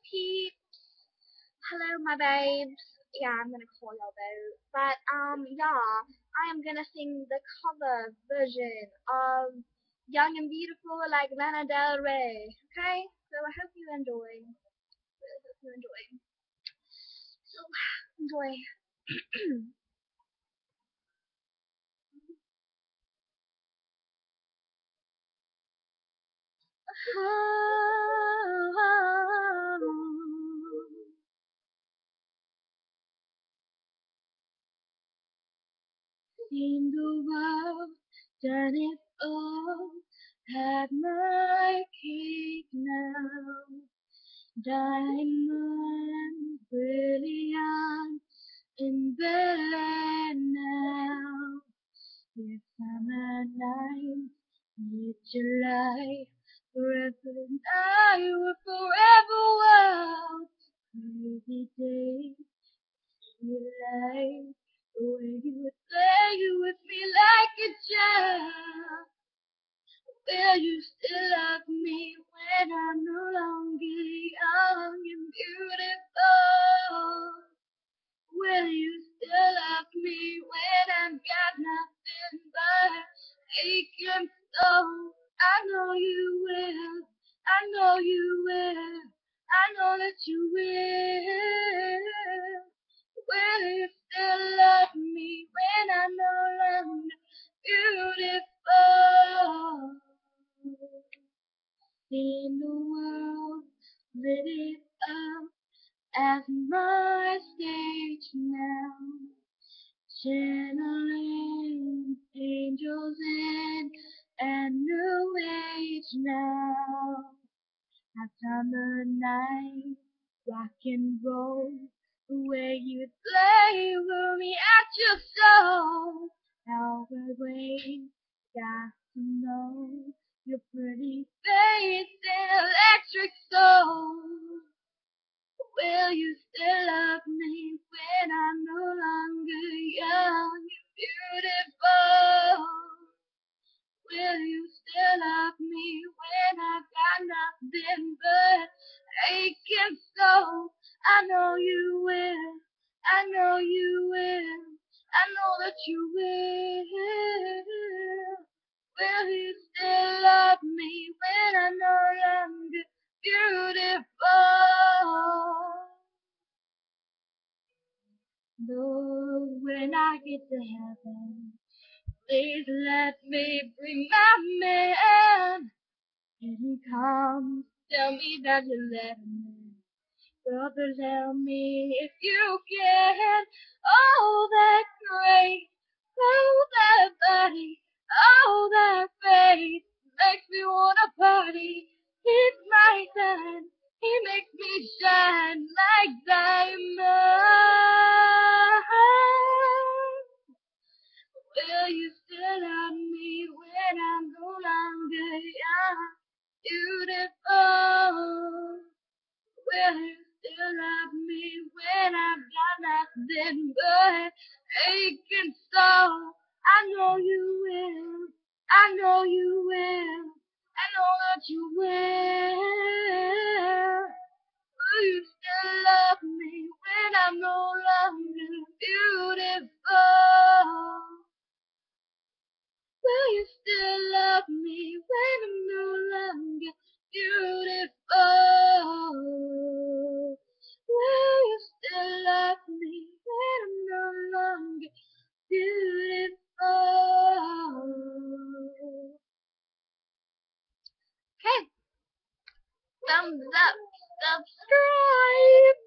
Pete. Hello, my babes. Yeah, I'm gonna call y'all though. But yeah, I am gonna sing the cover version of Young and Beautiful like Lana Del Rey. Okay? So I hope you enjoy. I hope you enjoy. So enjoy. Seen the world, done it all, had my cake now. Diamond, brilliant, in Bel now. It's summer night, mid-July, forever and I will forever wild. Crazy days, you like the way you would play with me like a child. Will you still love me when I'm no longer young and beautiful? Will you still love me when I've got nothing but ache and soul? I know you will. I know you will. I know that you will. Will you still love me when I'm no longer beautiful? In the world, lit it up as my stage now, channeling angels in and new age now. At summer night, rock and roll, the way you play with me at your soul. How I wait, got to know your pretty face and electric soul. Will you still love me when I'm no longer young and beautiful? Will you still love me when I've got nothing but ache and soul? I know you will. I know you will. I know that you will. Will you still love me when I'm no longer beautiful? Though when I get to heaven, please let me bring my man. When he comes, tell me that you let him in. Brother, tell me if you can. Oh, that grace, oh, that body, oh, that face makes me wanna party. He's my son, he makes me shine like diamonds. Will you still love me when I'm no longer young, beautiful? Will you still love me when I've got nothing but ache and soul? I know you will. I know you will. I know that you will. Will you still love me when I'm no longer beautiful? Will you still love me when I'm no longer beautiful? Will you still love me when I'm no longer beautiful? Okay, thumbs up, subscribe.